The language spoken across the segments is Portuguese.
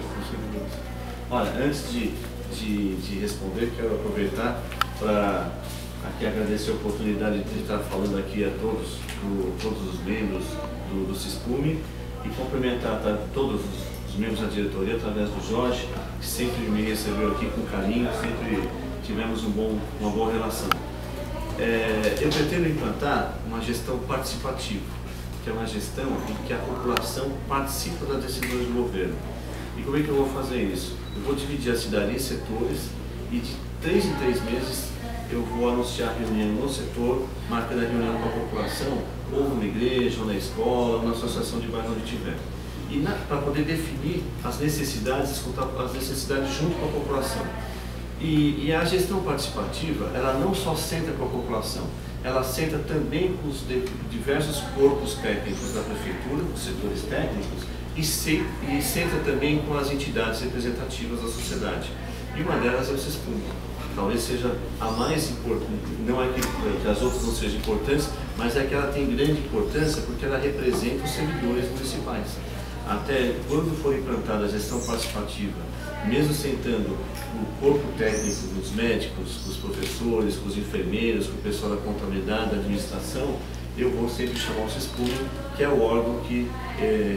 com os servidores. Olha, antes de responder, quero aproveitar para aqui agradecer a oportunidade de estar falando aqui a todos os membros do CISPUME e cumprimentar todos os membros da diretoria através do Jorge, que sempre me recebeu aqui com carinho, sempre tivemos uma boa relação. Eu pretendo implantar uma gestão participativa, que é uma gestão em que a população participa das decisões do governo. E como é que eu vou fazer isso? Eu vou dividir a cidade em setores e de 3 em 3 meses eu vou anunciar reunião no setor, marcando a reunião com a população, ou numa igreja, ou na escola, ou na associação de bairro onde tiver. E para poder definir as necessidades, escutar as necessidades junto com a população. E a gestão participativa, ela não só senta com a população, ela senta também com os diversos corpos técnicos da prefeitura, os setores técnicos, e senta também com as entidades representativas da sociedade. E uma delas é o CISPUME. Talvez seja a mais importante, não é que as outras não sejam importantes, mas é que ela tem grande importância porque ela representa os servidores municipais. Até quando for implantada a gestão participativa, mesmo sentando o corpo técnico dos médicos, com os professores, com os enfermeiros, com o pessoal da contabilidade, da administração, eu vou sempre chamar o CISPUME, que é o órgão que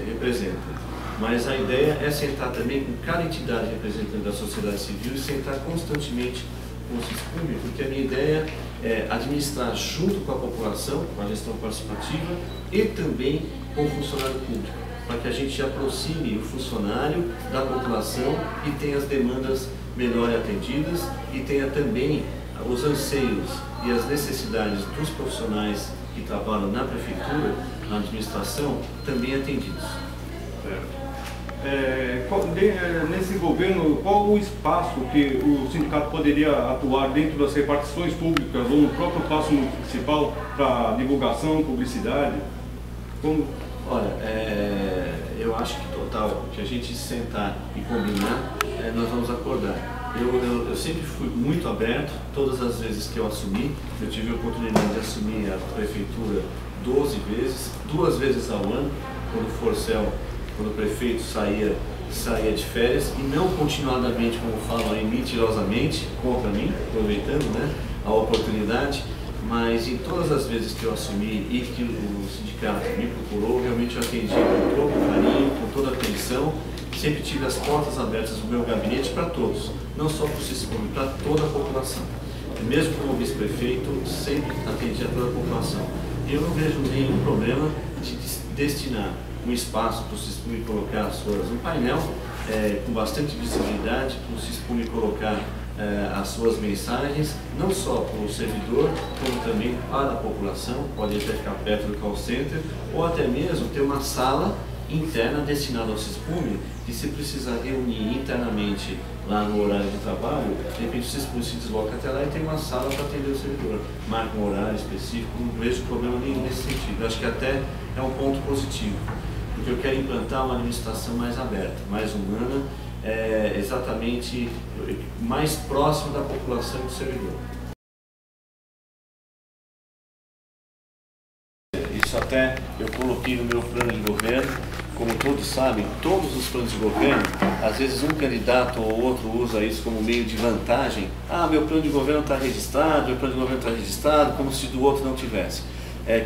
representa. Mas a ideia é sentar também com cada entidade representante da sociedade civil e sentar constantemente com o CISPUME, porque a minha ideia é administrar junto com a população, com a gestão participativa e também com o funcionário público, para que a gente aproxime o funcionário da população e tenha as demandas melhor atendidas e tenha também os anseios e as necessidades dos profissionais que trabalham na prefeitura, na administração, também atendidos. Nesse governo, qual o espaço que o sindicato poderia atuar dentro das repartições públicas ou no próprio paço municipal para divulgação, publicidade? Como... Olha, eu acho que a gente sentar e combinar, nós vamos acordar. Eu sempre fui muito aberto, todas as vezes que eu assumi, eu tive a oportunidade de assumir a prefeitura 12 vezes, 2 vezes ao ano, quando o prefeito saía de férias, e não continuadamente, como falam aí, mentirosamente, contra mim, aproveitando, né, a oportunidade, mas em todas as vezes que eu assumi e que o sindicato me procurou, realmente eu atendi com todo carinho, com toda atenção, sempre tive as portas abertas do meu gabinete para todos, não só para o CISPUME, para toda a população. Mesmo como vice-prefeito, sempre atendi a toda a população. E eu não vejo nenhum problema de destinar um espaço para o CISPUME colocar um painel com bastante visibilidade, para o CISPUME colocar as suas mensagens, não só para o servidor, como também para a população, pode até ficar perto do call center, ou até mesmo ter uma sala interna destinada ao CISPUME, que se precisar reunir internamente lá no horário de trabalho, de repente o CISPUME se desloca até lá e tem uma sala para atender o servidor, marca um horário específico, não vejo problema nenhum nesse sentido. Acho que até é um ponto positivo, porque eu quero implantar uma administração mais aberta, mais humana, exatamente mais próximo da população e do servidor. Isso até eu coloquei no meu plano de governo. Como todos sabem, todos os planos de governo, às vezes um candidato ou outro usa isso como meio de vantagem. Ah, meu plano de governo está registrado, meu plano de governo está registrado, como se do outro não tivesse.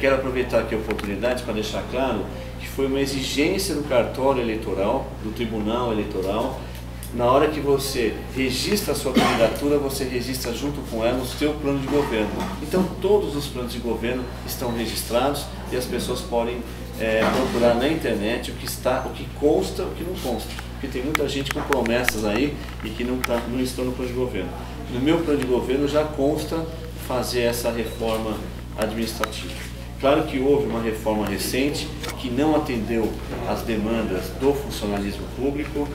Quero aproveitar aqui a oportunidade para deixar claro que foi uma exigência do cartório eleitoral, do tribunal eleitoral. Na hora que você registra a sua candidatura, você registra junto com ela o seu plano de governo. Então todos os planos de governo estão registrados e as pessoas podem procurar na internet o que consta, o que não consta. Porque tem muita gente com promessas aí e que não estão no plano de governo. No meu plano de governo já consta fazer essa reforma administrativa. Claro que houve uma reforma recente que não atendeu às demandas do funcionalismo público,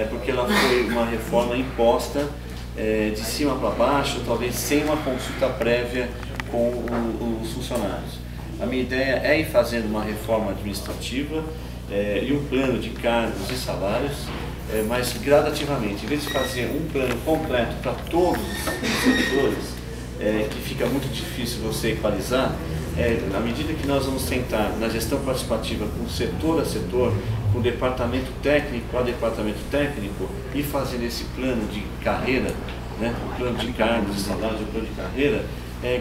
porque ela foi uma reforma imposta de cima para baixo, talvez sem uma consulta prévia com os funcionários. A minha ideia é ir fazendo uma reforma administrativa e um plano de cargos e salários, mas gradativamente. Em vez de fazer um plano completo para todos os servidores, que fica muito difícil você equalizar, à medida que nós vamos sentar na gestão participativa com setor a setor, com departamento técnico a departamento técnico e fazendo esse plano de carreira, né, o plano de cargos e salários, o plano de carreira,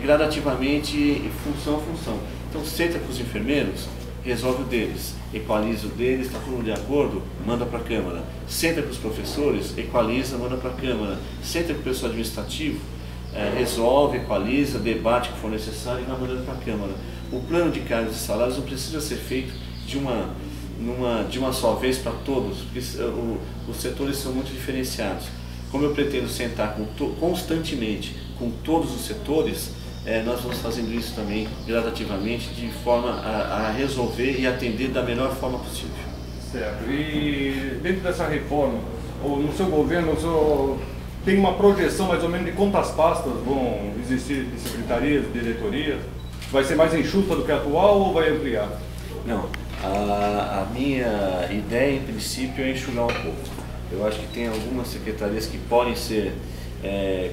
gradativamente, função a função. Então, senta com os enfermeiros, resolve o deles, equaliza o deles, está todo mundo de acordo, manda para a Câmara. Senta com os professores, equaliza, manda para a Câmara. Senta com o pessoal administrativo, resolve, equaliza, debate o que for necessário e vai mandando para a Câmara. O plano de cargos e salários não precisa ser feito de uma só vez para todos, porque os setores são muito diferenciados. Como eu pretendo sentar constantemente com todos os setores, nós vamos fazendo isso também gradativamente, de forma a resolver e atender da melhor forma possível. Certo. E dentro dessa reforma, ou no seu governo, o senhor tem uma projeção mais ou menos de quantas pastas vão existir de secretarias, diretorias? Vai ser mais enxuta do que a atual ou vai ampliar? Não, a minha ideia em princípio é enxugar um pouco. Eu acho que tem algumas secretarias que podem ser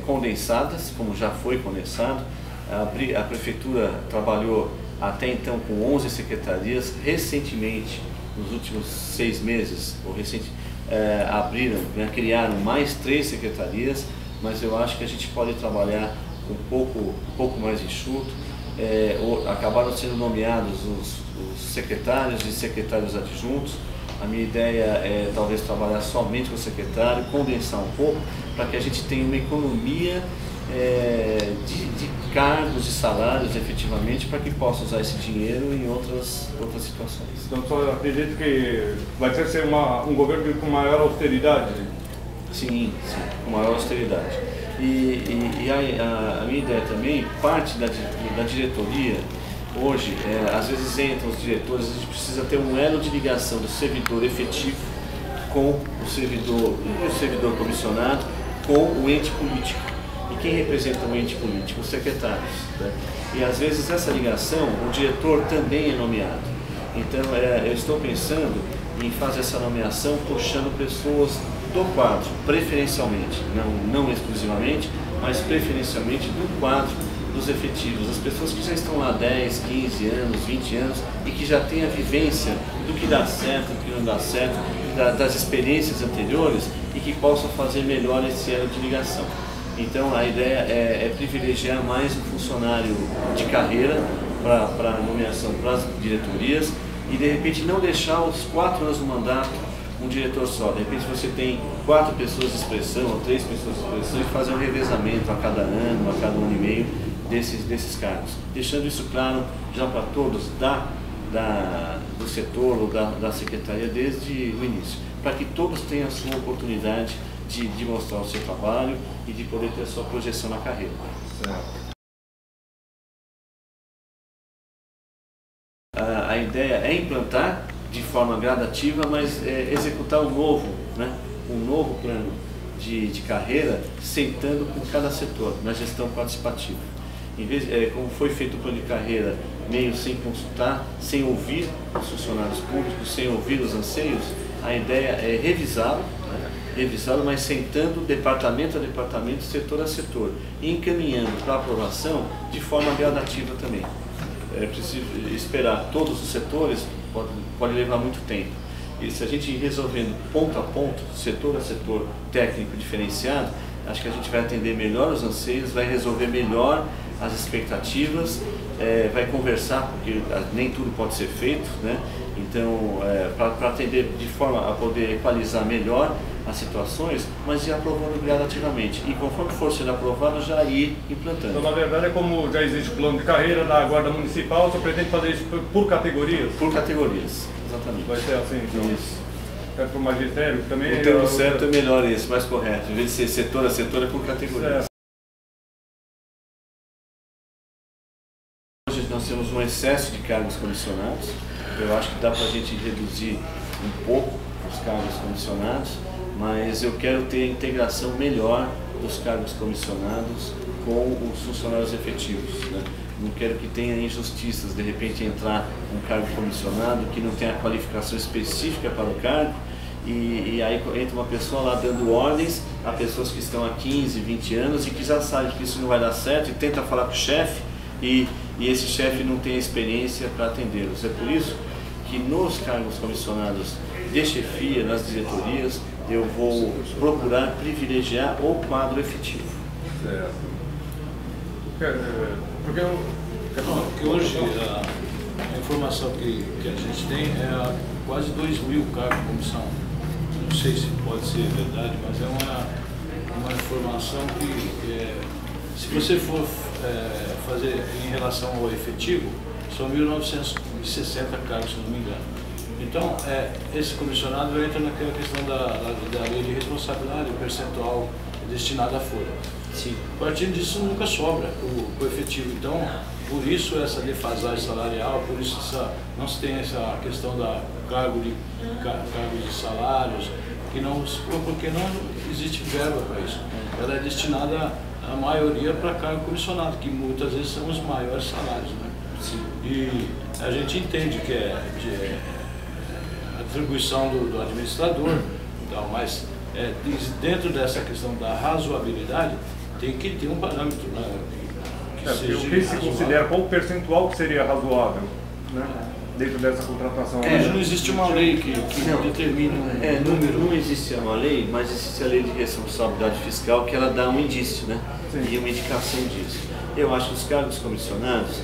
condensadas, como já foi condensado. A Prefeitura trabalhou até então com 11 secretarias. Recentemente, nos últimos 6 meses, criaram mais 3 secretarias, mas eu acho que a gente pode trabalhar um pouco mais enxuto. Acabaram sendo nomeados os secretários e secretários adjuntos. A minha ideia é talvez trabalhar somente com o secretário, condensar um pouco, para que a gente tenha uma economia de cargos e salários efetivamente, para que possa usar esse dinheiro em outras situações. Então, só acredito que vai ter ser um governo com maior austeridade? Sim, com maior austeridade. E a minha ideia também, parte da diretoria, hoje, às vezes entram os diretores, a gente precisa ter um elo de ligação do servidor efetivo com o servidor comissionado, com o ente político. E quem representa o ente político? Os secretários. Né? E às vezes essa ligação, o diretor também é nomeado. Então eu estou pensando em fazer essa nomeação puxando pessoas do quadro, preferencialmente, não exclusivamente, mas preferencialmente do quadro dos efetivos, as pessoas que já estão lá 10, 15 anos, 20 anos e que já têm a vivência do que dá certo, do que não dá certo, das experiências anteriores e que possam fazer melhor esse elo de ligação. Então a ideia é privilegiar mais o funcionário de carreira para nomeação para as diretorias e de repente não deixar os 4 anos do mandato um diretor só. De repente você tem 4 pessoas de expressão ou 3 pessoas de expressão e fazer um revezamento a cada ano, a cada 1 ano e meio desses cargos. Deixando isso claro já para todos do setor ou da secretaria desde o início, para que todos tenham a sua oportunidade de mostrar o seu trabalho e de poder ter a sua projeção na carreira. Certo. A ideia é implantar de forma gradativa, mas executar um novo plano de carreira, sentando com cada setor, na gestão participativa. Em vez, como foi feito o plano de carreira, meio sem consultar, sem ouvir os funcionários públicos, sem ouvir os anseios, a ideia é revisá-lo, mas sentando departamento a departamento, setor a setor, e encaminhando para aprovação de forma gradativa também. É preciso esperar todos os setores, pode levar muito tempo. E se a gente ir resolvendo ponto a ponto, setor a setor, técnico diferenciado, acho que a gente vai atender melhor os anseios, vai resolver melhor as expectativas, vai conversar, porque nem tudo pode ser feito, né? Então, para atender de forma a poder equalizar melhor as situações, mas ir aprovando gradativamente. E conforme for sendo aprovado, já ir implantando. Então, na verdade, é como já existe o plano de carreira da Guarda Municipal, você pretende fazer isso por categorias? Por categorias, exatamente. Vai ser assim, então? Isso. Para o magistério também? O termo certo é melhor esse, mais correto. Em vez de ser setor a setor, é por categorias. Certo. Hoje nós temos um excesso de cargos comissionados. Eu acho que dá para a gente reduzir um pouco os cargos comissionados, mas eu quero ter a integração melhor dos cargos comissionados com os funcionários efetivos, né? Não quero que tenha injustiças, de repente entrar um cargo comissionado que não tem a qualificação específica para o cargo e aí entra uma pessoa lá dando ordens a pessoas que estão há 15, 20 anos e que já sabem que isso não vai dar certo e tenta falar com o chefe e esse chefe não tem experiência para atendê-los. É por isso que nos cargos comissionados de chefia, nas diretorias, eu vou procurar privilegiar o quadro efetivo. Certo. Porque hoje a informação que a gente tem é quase 2.000 cargos de comissão. Não sei se pode ser verdade, mas é uma informação que, se você for fazer em relação ao efetivo, são 1.960 cargos, se não me engano. Então, esse comissionado entra naquela questão da lei de responsabilidade, o percentual destinado à folha. Sim. Partindo disso, nunca sobra o efetivo. Então, por isso essa defasagem salarial, por isso não se tem essa questão da cargos de salários, porque não existe verba para isso. Ela é destinada, a maioria, para cargo comissionado, que muitas vezes são os maiores salários, né? Sim. E a gente entende que é atribuição do administrador, então, mas dentro dessa questão da razoabilidade, tem que ter um parâmetro, né? O que se considera, qual o percentual que seria razoável, né? Dentro dessa contratação? Hoje não existe uma lei que determine um número. Não existe uma lei, mas existe a lei de responsabilidade fiscal, que ela dá um indício, né? Sim. E uma indicação disso. Eu acho que os cargos comissionados,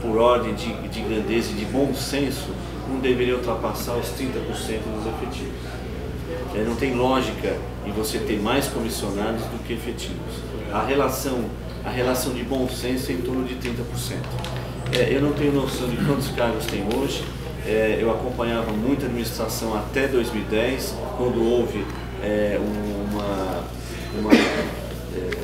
por ordem de grandeza e de bom senso, não deveriam ultrapassar os 30% dos efetivos. Não tem lógica em você ter mais comissionados do que efetivos. A relação de bom senso é em torno de 30%. Eu não tenho noção de quantos cargos tem hoje. Eu acompanhava muita administração até 2010, quando houve uma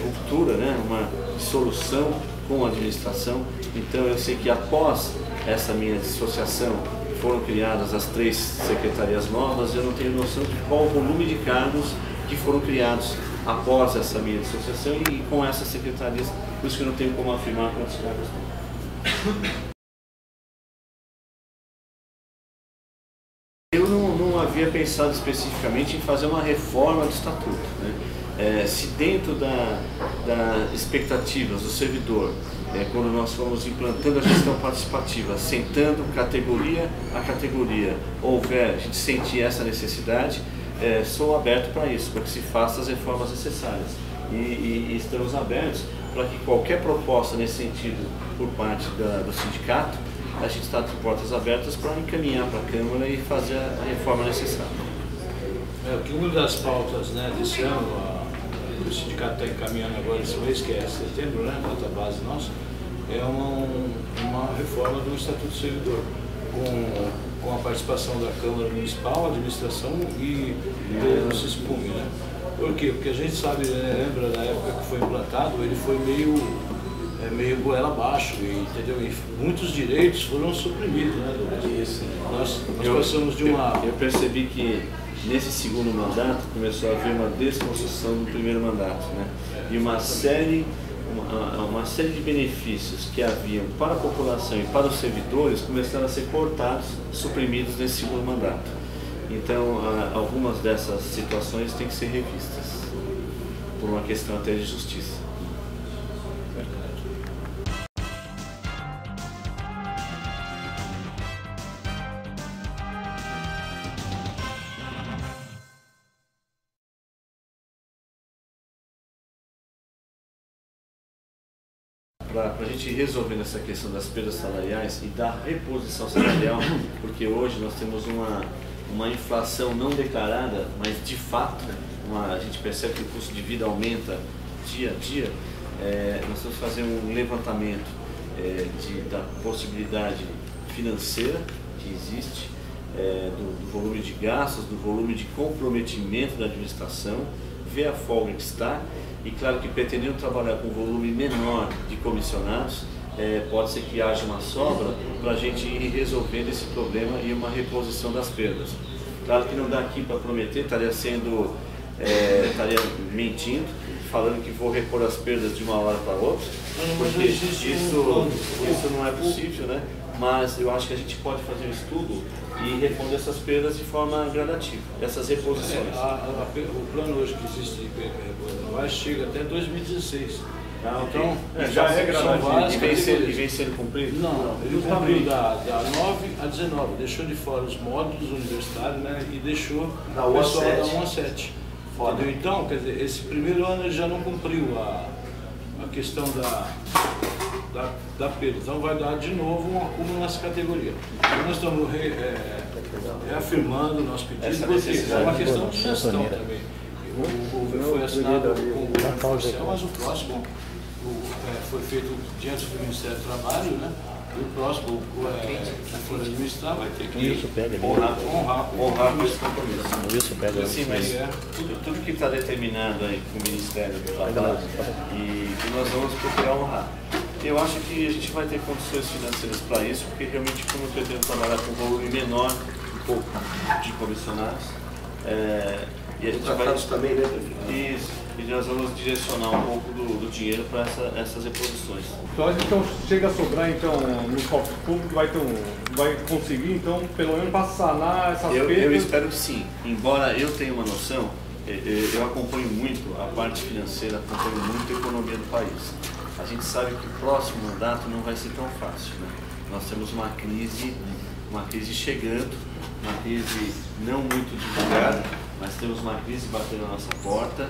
ruptura, né? Uma dissolução com a administração. Então eu sei que após essa minha dissociação foram criadas as 3 secretarias novas. Eu não tenho noção de qual o volume de cargos que foram criados após essa minha dissociação e com essas secretarias, por isso que eu não tenho como afirmar quantos cargos tem. Eu não havia pensado especificamente em fazer uma reforma do estatuto, né? Se dentro das expectativas do servidor, quando nós fomos implantando a gestão participativa, sentando categoria a categoria, a gente sentir essa necessidade, sou aberto para isso, para que se façam as reformas necessárias. E estamos abertos para que qualquer proposta nesse sentido por parte do sindicato, a gente está de portas abertas para encaminhar para a Câmara e fazer a reforma necessária. Que uma das pautas, né, desse ano, que o sindicato está encaminhando agora esse mês, que é setembro, né, data base nossa, é uma reforma do Estatuto do Servidor, com a participação da Câmara Municipal, administração e do SISPUM, né? Por quê? Porque a gente sabe, lembra da época que foi implantado, ele foi meio goela abaixo, entendeu? E muitos direitos foram suprimidos, né, Douglas? Nós passamos de uma... Eu percebi que nesse segundo mandato começou a haver uma desconstrução do primeiro mandato, né? E uma série de benefícios que haviam para a população e para os servidores começaram a ser cortados, suprimidos nesse segundo mandato. Então, algumas dessas situações têm que ser revistas, por uma questão até de justiça. Para a gente resolver essa questão das perdas salariais e da reposição salarial, porque hoje nós temos uma inflação não declarada, mas de fato a gente percebe que o custo de vida aumenta dia a dia. Nós temos que fazer um levantamento da possibilidade financeira que existe, do volume de gastos, do volume de comprometimento da administração, ver a folga que está. E claro que pretendendo trabalhar com um volume menor de comissionados, pode ser que haja uma sobra para a gente ir resolvendo esse problema e uma reposição das perdas. Claro que não dá aqui para prometer, estaria mentindo, falando que vou repor as perdas de uma hora para outra, porque isso não é possível, né? Mas eu acho que a gente pode fazer um estudo e repondo essas perdas de forma gradativa, essas reposições. O plano hoje que existe de reposição chega até 2016. Então, já é gradativo. E vem sendo cumprido? Não, ele cumpriu da 9 a 19, deixou de fora os módulos universitários, né, e deixou o pessoal da 1 a 7. Entendeu? Então, quer dizer, esse primeiro ano ele já não cumpriu a questão da perda. Então vai dar de novo um acúmulo nessa categoria. Então nós estamos reafirmando o nosso pedido, porque é uma questão de gestão também. O governo foi assinado com o governo social, mas o próximo foi feito diante do Ministério do Trabalho, né? E o próximo que for administrar vai ter que honrar com esse compromisso. Sim, mas tudo que está determinado aí com o Ministério do Trabalho e que nós vamos procurar honrar. Eu acho que a gente vai ter condições financeiras para isso, porque realmente como eu pretendo trabalhar com um volume menor, um pouco de comissionados, e a gente vai também, né, prefeito? Isso, e nós vamos direcionar um pouco do dinheiro para essas reposições. Então chega a sobrar então no cofre público, vai conseguir então pelo menos para sanar essas perdas? Eu espero que sim, embora eu tenha uma noção, eu acompanho muito a parte financeira, acompanho muito a economia do país. A gente sabe que o próximo mandato não vai ser tão fácil, né? Nós temos uma crise chegando, uma crise não muito divulgada, mas temos uma crise batendo na nossa porta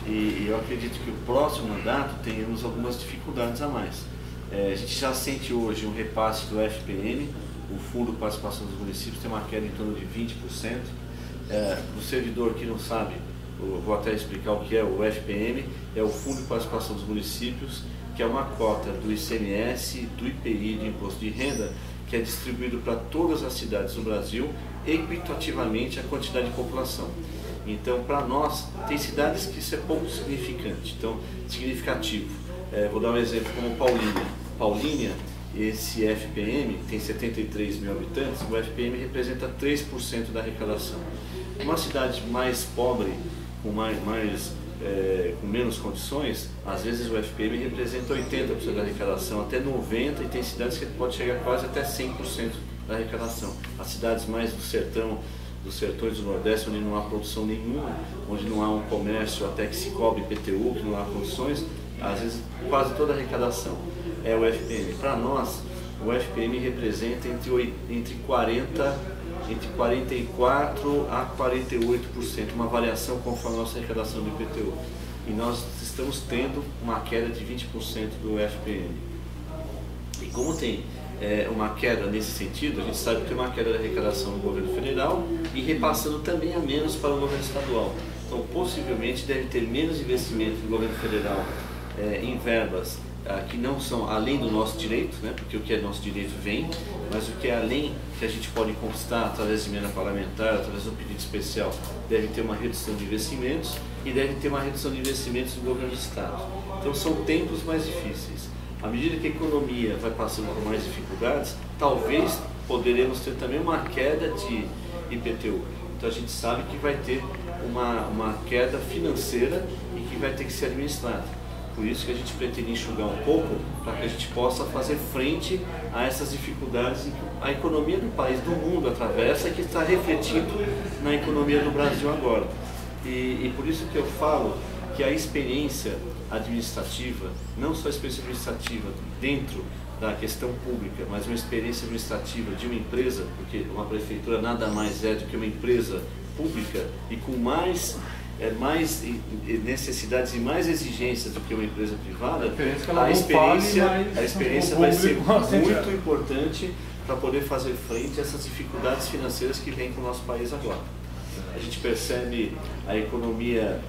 e eu acredito que o próximo mandato tenhamos algumas dificuldades a mais. A gente já sente hoje um repasse do FPM, o Fundo de Participação dos Municípios tem uma queda em torno de 20%. O servidor que não sabe, eu vou até explicar o que é o FPM, é o Fundo de Participação dos Municípios, que é uma cota do ICMS, do IPI, de Imposto de Renda, que é distribuído para todas as cidades do Brasil, equitativamente a quantidade de população. Então, para nós, tem cidades que isso é pouco significativo. Vou dar um exemplo como Paulínia. Paulínia, esse FPM tem 73 mil habitantes, o FPM representa 3% da arrecadação. Uma cidade mais pobre, com menos condições, às vezes o FPM representa 80% da arrecadação, até 90%, e tem cidades que pode chegar quase até 100% da arrecadação. As cidades mais do sertão, dos sertões do Nordeste, onde não há produção nenhuma, onde não há um comércio até que se cobre IPTU, que não há condições, às vezes quase toda a arrecadação é o FPM. Para nós, o FPM representa entre 44% a 48%, uma variação conforme a nossa arrecadação do IPTU. E nós estamos tendo uma queda de 20% do FPM. E como tem uma queda nesse sentido, a gente sabe que tem uma queda da arrecadação do governo federal e repassando também a menos para o governo estadual. Então, possivelmente, deve ter menos investimento do governo federal em verbas que não são além do nosso direito, né? Porque o que é nosso direito vem, mas o que é além que a gente pode conquistar através de emenda parlamentar, através de um pedido especial, deve ter uma redução de investimentos e deve ter uma redução de investimentos do governo do Estado. Então são tempos mais difíceis. À medida que a economia vai passando por mais dificuldades, talvez poderemos ter também uma queda de IPTU. Então a gente sabe que vai ter uma queda financeira e que vai ter que ser administrada. Por isso que a gente pretende enxugar um pouco para que a gente possa fazer frente a essas dificuldades que a economia do país, do mundo atravessa e que está refletindo na economia do Brasil agora. E por isso que eu falo que a experiência administrativa, não só a experiência administrativa dentro da questão pública, mas uma experiência administrativa de uma empresa, porque uma prefeitura nada mais é do que uma empresa pública e com mais necessidades e mais exigências do que uma empresa privada, a experiência vai ser muito importante para poder fazer frente a essas dificuldades financeiras que vêm com o nosso país agora. A gente percebe a economia,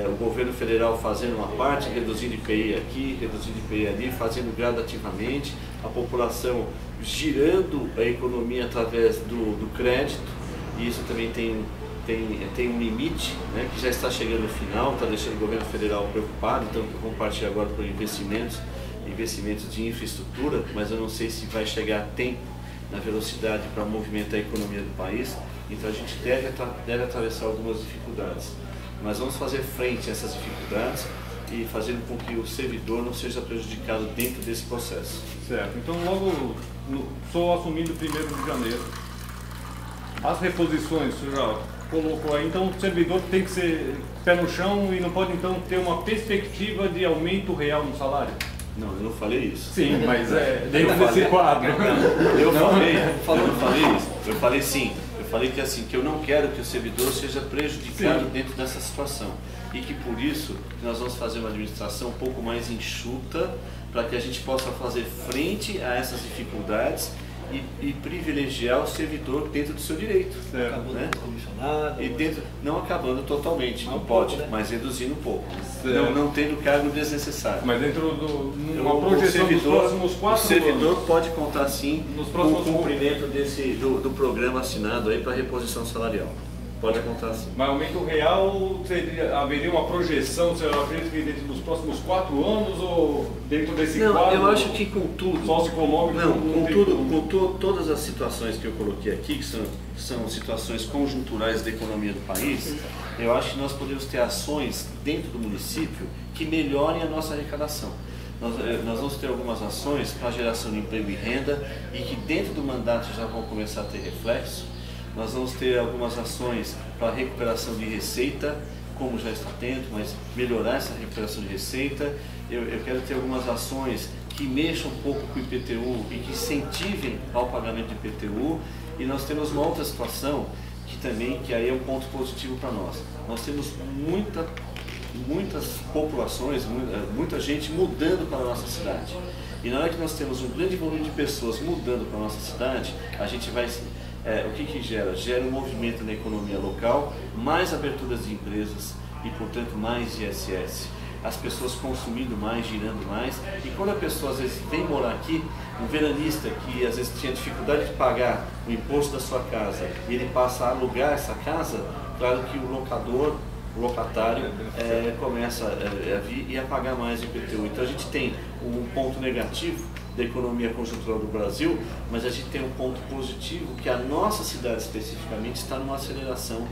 o governo federal fazendo uma parte, reduzindo IPI aqui, reduzindo IPI ali, fazendo gradativamente, a população girando a economia através do crédito, e isso também tem um limite, né, que já está chegando no final, está deixando o governo federal preocupado, então vamos partir agora para investimentos de infraestrutura, mas eu não sei se vai chegar a tempo, na velocidade, para movimentar a economia do país, então a gente deve atravessar algumas dificuldades. Mas vamos fazer frente a essas dificuldades e fazer com que o servidor não seja prejudicado dentro desse processo. Certo, então logo sou assumido 1º de janeiro. As reposições, o senhor já colocou aí, então o servidor tem que ser pé no chão e não pode então ter uma perspectiva de aumento real no salário? Não, eu não falei isso. Sim, mas dentro desse quadro. Eu falei sim. Eu falei que assim, que eu não quero que o servidor seja prejudicado dentro dessa situação. E que por isso nós vamos fazer uma administração um pouco mais enxuta para que a gente possa fazer frente a essas dificuldades e privilegiar o servidor dentro do seu direito. Acabando né? com o comissionado. E dentro, não acabando totalmente, não pode, né? Mas reduzindo um pouco. Não tendo cargo desnecessário. Mas dentro de uma projeção dos próximos 4 anos. O servidor pode contar sim nos com o cumprimento do programa assinado aí para reposição salarial. Pode contar sim. Mas aumento real, haveria uma projeção, você acredita que dentro dos próximos 4 anos ou dentro desse quadro? Não, eu acho que com tudo. Socioeconômico. Com todas as situações que eu coloquei aqui, que são situações conjunturais da economia do país, eu acho que nós podemos ter ações dentro do município que melhorem a nossa arrecadação. Nós vamos ter algumas ações para geração de emprego e renda e que dentro do mandato já vão começar a ter reflexo. Nós vamos ter algumas ações para recuperação de receita, como já está tendo, mas melhorar essa recuperação de receita. Eu quero ter algumas ações que mexam um pouco com o IPTU e que incentivem ao pagamento do IPTU. E nós temos uma outra situação que aí é um ponto positivo para nós. Nós temos muitas populações, muita gente mudando para a nossa cidade. E na hora que nós temos um grande volume de pessoas mudando para a nossa cidade, a gente vai... o que gera? Gera um movimento na economia local, mais aberturas de empresas e, portanto, mais ISS. As pessoas consumindo mais, girando mais. E quando a pessoa, às vezes, vem morar aqui, um veranista que, às vezes, tinha dificuldade de pagar o imposto da sua casa e ele passa a alugar essa casa, claro que o locatário começa a vir e a pagar mais o IPTU. Então, a gente tem um ponto negativo da economia conjuntural do Brasil, mas a gente tem um ponto positivo que a nossa cidade especificamente está numa aceleração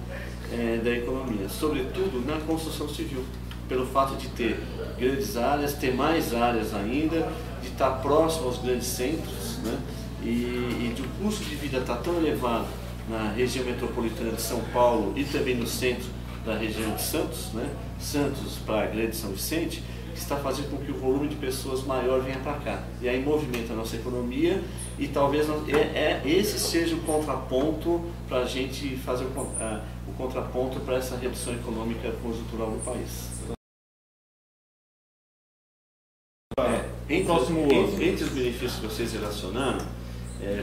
da economia, sobretudo na construção civil, pelo fato de ter grandes áreas, ter mais áreas ainda, de estar próximo aos grandes centros, né? E de o custo de vida estar tão elevado na região metropolitana de São Paulo e também no centro da região de Santos, né? Santos para a Grande São Vicente, que está fazendo com que o volume de pessoas maior venha para cá. E aí movimenta a nossa economia e talvez esse seja o contraponto para a gente fazer o contraponto para essa redução econômica conjuntural no país. Entre os benefícios que vocês relacionaram,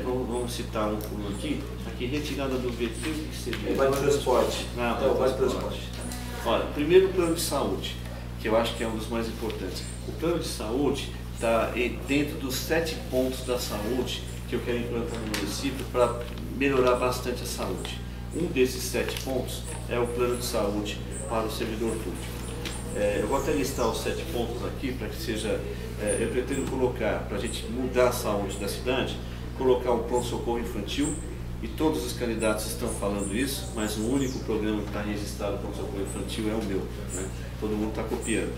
vamos citar um por um aqui. Retirada do VT, o que seria? Vale transporte. Vale transporte. Olha, primeiro o plano de saúde, que eu acho que é um dos mais importantes. O plano de saúde está dentro dos 7 pontos da saúde que eu quero implantar no município para melhorar bastante a saúde. Um desses 7 pontos é o plano de saúde para o servidor público. Eu vou até listar os 7 pontos aqui para que seja... eu pretendo colocar, para a gente mudar a saúde da cidade, colocar um pronto-socorro infantil, e todos os candidatos estão falando isso, mas o único programa que está registrado para o pronto-socorro infantil é o meu, né? Todo mundo está copiando.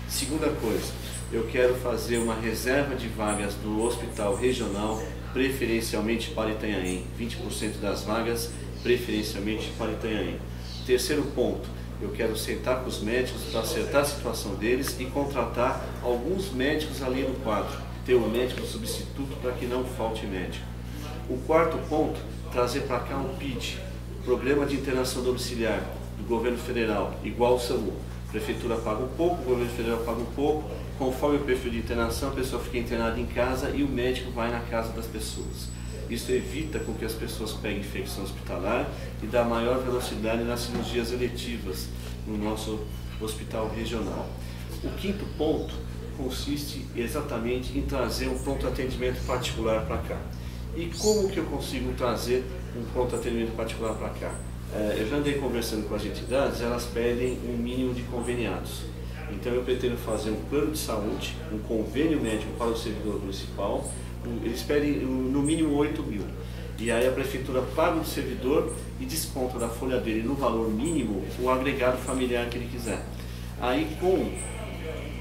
Segunda coisa, eu quero fazer uma reserva de vagas do hospital regional, preferencialmente para Itanhaém, 20% das vagas preferencialmente para Itanhaém. Terceiro ponto, eu quero sentar com os médicos para acertar a situação deles e contratar alguns médicos ali no quadro, ter um médico substituto para que não falte médico. O quarto ponto, trazer para cá um PID, Programa de Internação Domiciliar do Governo Federal, igual ao SAMU. A Prefeitura paga um pouco, o Governo Federal paga um pouco, conforme o perfil de internação, a pessoa fica internada em casa e o médico vai na casa das pessoas. Isso evita com que as pessoas peguem infecção hospitalar e dá maior velocidade nas cirurgias eletivas no nosso hospital regional. O quinto ponto consiste exatamente em trazer um pronto atendimento particular para cá. E como que eu consigo trazer um pronto atendimento particular para cá? Eu já andei conversando com as entidades, elas pedem um mínimo de conveniados. Então eu pretendo fazer um plano de saúde, um convênio médico para o servidor municipal. Eles pedem no mínimo 8 mil. E aí a prefeitura paga o servidor e desconta da folha dele no valor mínimo o agregado familiar que ele quiser. Aí com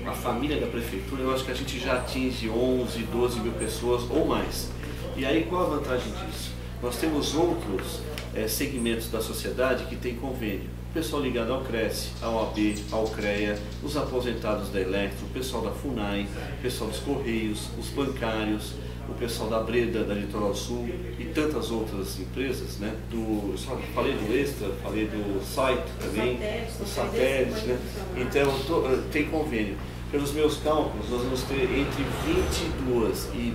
a família da prefeitura, eu acho que a gente já atinge 11, 12 mil pessoas ou mais. E aí qual a vantagem disso? Nós temos outros segmentos da sociedade que tem convênio. O pessoal ligado ao CRES, ao AB, ao CREA, os aposentados da Electro, o pessoal da FUNAI, o pessoal dos Correios, os bancários, o pessoal da Breda, da Litoral Sul e tantas outras empresas, né? Falei do Extra, falei do Site também, do Satélite, né? Então tem convênio. Pelos meus cálculos, nós vamos ter entre 22 e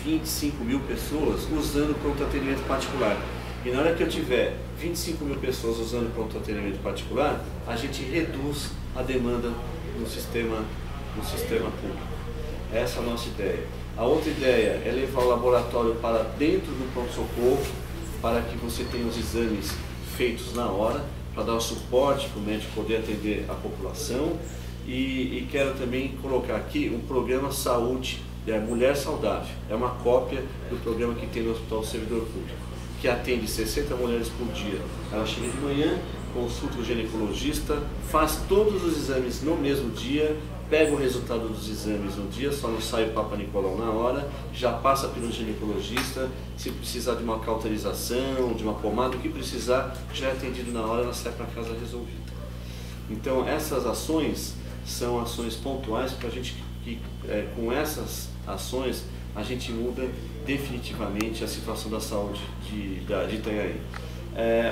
25 mil pessoas usando pronto atendimento particular. E na hora que eu tiver 25 mil pessoas usando pronto atendimento particular, a gente reduz a demanda no sistema público. Essa é a nossa ideia. A outra ideia é levar o laboratório para dentro do pronto-socorro, para que você tenha os exames feitos na hora, para dar o suporte para o médico poder atender a população. E quero também colocar aqui um programa Saúde, Mulher Saudável. É uma cópia do programa que tem no Hospital do Servidor Público, que atende 60 mulheres por dia. Ela chega de manhã, consulta o ginecologista, faz todos os exames no mesmo dia, pega o resultado dos exames no dia, só não sai o Papa Nicolau na hora, já passa pelo ginecologista, se precisar de uma cauterização, de uma pomada, o que precisar, já é atendido na hora, ela sai para casa resolvida. Então essas ações são ações pontuais para a gente, com essas ações, a gente muda definitivamente a situação da saúde de Itanhaém.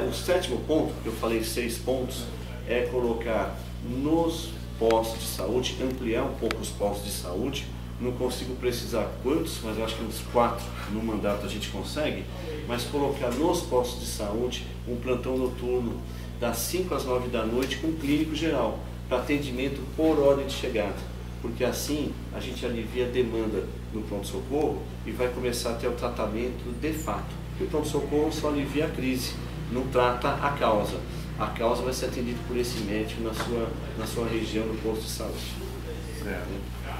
O sétimo ponto, que eu falei 6 pontos, é colocar nos postos de saúde, ampliar um pouco os postos de saúde. Não consigo precisar quantos, mas eu acho que uns 4 no mandato a gente consegue, mas colocar nos postos de saúde um plantão noturno das 5 às 9 da noite com clínico geral, para atendimento por ordem de chegada, porque assim a gente alivia a demanda no pronto-socorro e vai começar a ter o tratamento de fato. E o pronto-socorro só alivia a crise, não trata a causa. A causa vai ser atendida por esse médico na sua região, no posto de saúde. Certo.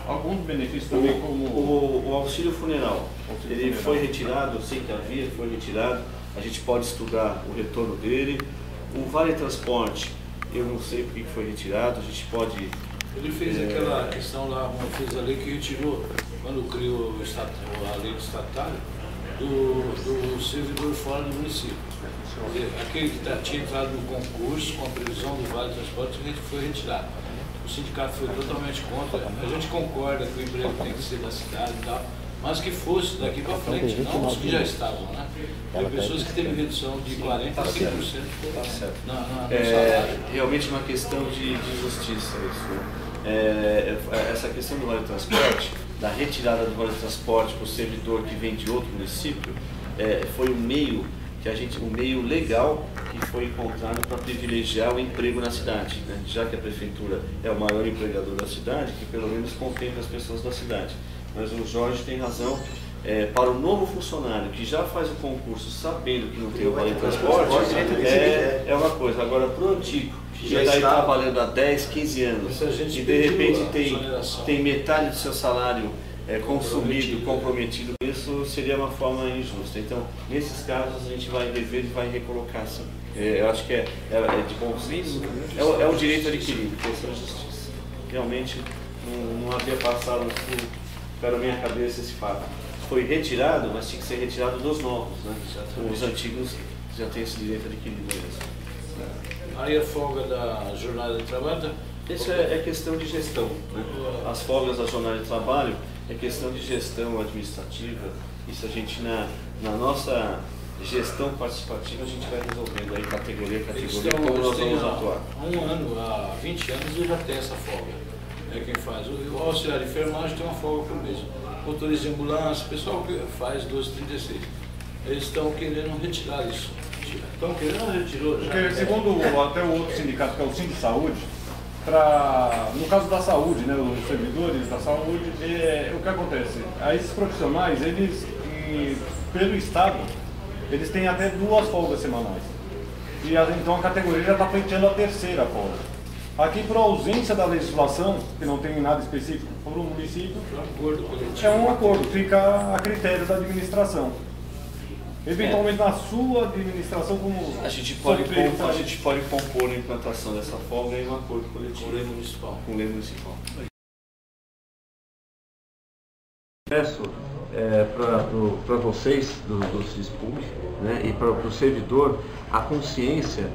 Alguns benefícios também, como o auxílio funeral, ele foi retirado, eu sei que havia, foi retirado, a gente pode estudar o retorno dele. O vale transporte, eu não sei por que foi retirado, a gente pode... Ele fez aquela questão lá, fez a lei que retirou, quando criou a lei do estatário, do servidor fora do município. Aquele que tinha entrado no concurso com a previsão do vale transporte foi retirado. O sindicato foi totalmente contra. A gente concorda que o emprego tem que ser da cidade e tal, mas que fosse daqui para frente, não os que já estavam, né? Tem pessoas que teve redução de 40% a 50% no salário. Realmente uma questão de justiça isso, né? Essa questão do vale transporte, da retirada do vale transporte para o servidor que vem de outro município, foi um meio legal que foi encontrado para privilegiar o emprego na cidade, né? Já que a prefeitura é o maior empregador da cidade, que pelo menos contempla as pessoas da cidade. Mas o Jorge tem razão, para o novo funcionário que já faz o concurso sabendo que não tem o vale transporte, é uma coisa. Agora, para o antigo, que já está aí trabalhando há 10, 15 anos, e de repente tem metade do seu salário consumido, comprometido, isso seria uma forma injusta. Então, nesses casos, a gente vai dever e vai recolocar, sim. Eu acho que é de bom senso, é o direito adquirido, questão de justiça. Realmente, não havia passado pela minha cabeça esse fato. Foi retirado, mas tinha que ser retirado dos novos, né? Os antigos já têm esse direito adquirido mesmo. Aí a folga da jornada de trabalho? Isso é questão de gestão, né? As folgas da jornada de trabalho é questão de gestão administrativa. Isso a gente, na nossa gestão participativa, a gente vai resolvendo aí categoria a categoria, como nós vamos atuar. Há um ano, há 20 anos, eu já tenho essa folga. É quem faz. O auxiliar de enfermagem tem uma folga por mês. Motorista de ambulância, pessoal que faz 12,36. Eles estão querendo retirar isso. Estão querendo retirou já. Porque, segundo até o outro sindicato, que é o Sindisaúde, no caso da saúde, né, os servidores da saúde, o que acontece? Esses profissionais, eles, pelo Estado, eles têm até 2 folgas semanais. E então a categoria já está pleiteando a 3ª folga. Aqui, por ausência da legislação, que não tem nada específico para o município, é um acordo, fica a critério da administração. Eventualmente, na sua administração, como a gente pode compor a implantação dessa folga em um acordo coletivo com lei municipal. Peço para vocês do CISPUB, né, e para o servidor, a consciência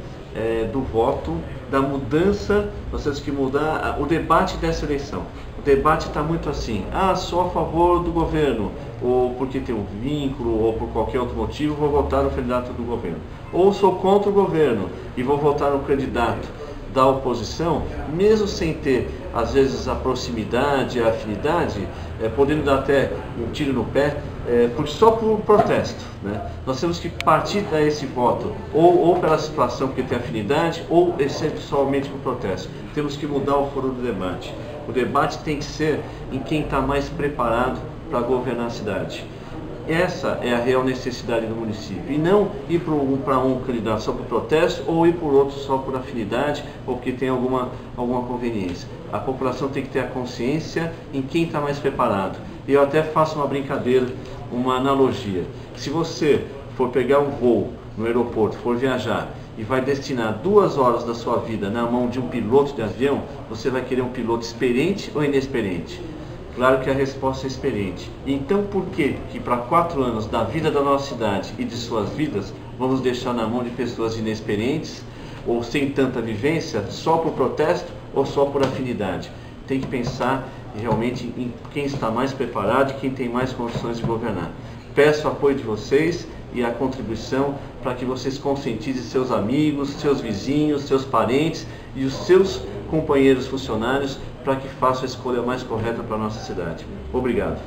do voto, da mudança. Nós temos que mudar o debate dessa eleição. O debate está muito assim: sou a favor do governo, ou porque tem um vínculo, ou por qualquer outro motivo vou votar no candidato do governo, ou sou contra o governo e vou votar no candidato da oposição, mesmo sem ter às vezes a proximidade, a afinidade, podendo dar até um tiro no pé, porque só por protesto, né? Nós temos que partir desse voto, ou pela situação porque tem afinidade, ou somente por protesto. Temos que mudar o foro do debate. O debate tem que ser em quem está mais preparado para governar a cidade. Essa é a real necessidade do município, e não ir para um candidato só por protesto, ou ir por outro só por afinidade, ou porque tem alguma conveniência. A população tem que ter a consciência em quem está mais preparado. E eu até faço uma brincadeira, uma analogia. Se você for pegar um voo no aeroporto, for viajar, e vai destinar 2 horas da sua vida na mão de um piloto de avião, você vai querer um piloto experiente ou inexperiente? Claro que a resposta é experiente. Então por que para 4 anos da vida da nossa cidade e de suas vidas, vamos deixar na mão de pessoas inexperientes, ou sem tanta vivência, só por protesto ou só por afinidade? Tem que pensar realmente em quem está mais preparado e quem tem mais condições de governar. Peço o apoio de vocês e a contribuição para que vocês conscientizem seus amigos, seus vizinhos, seus parentes e os seus companheiros funcionários para que façam a escolha mais correta para a nossa cidade. Obrigado.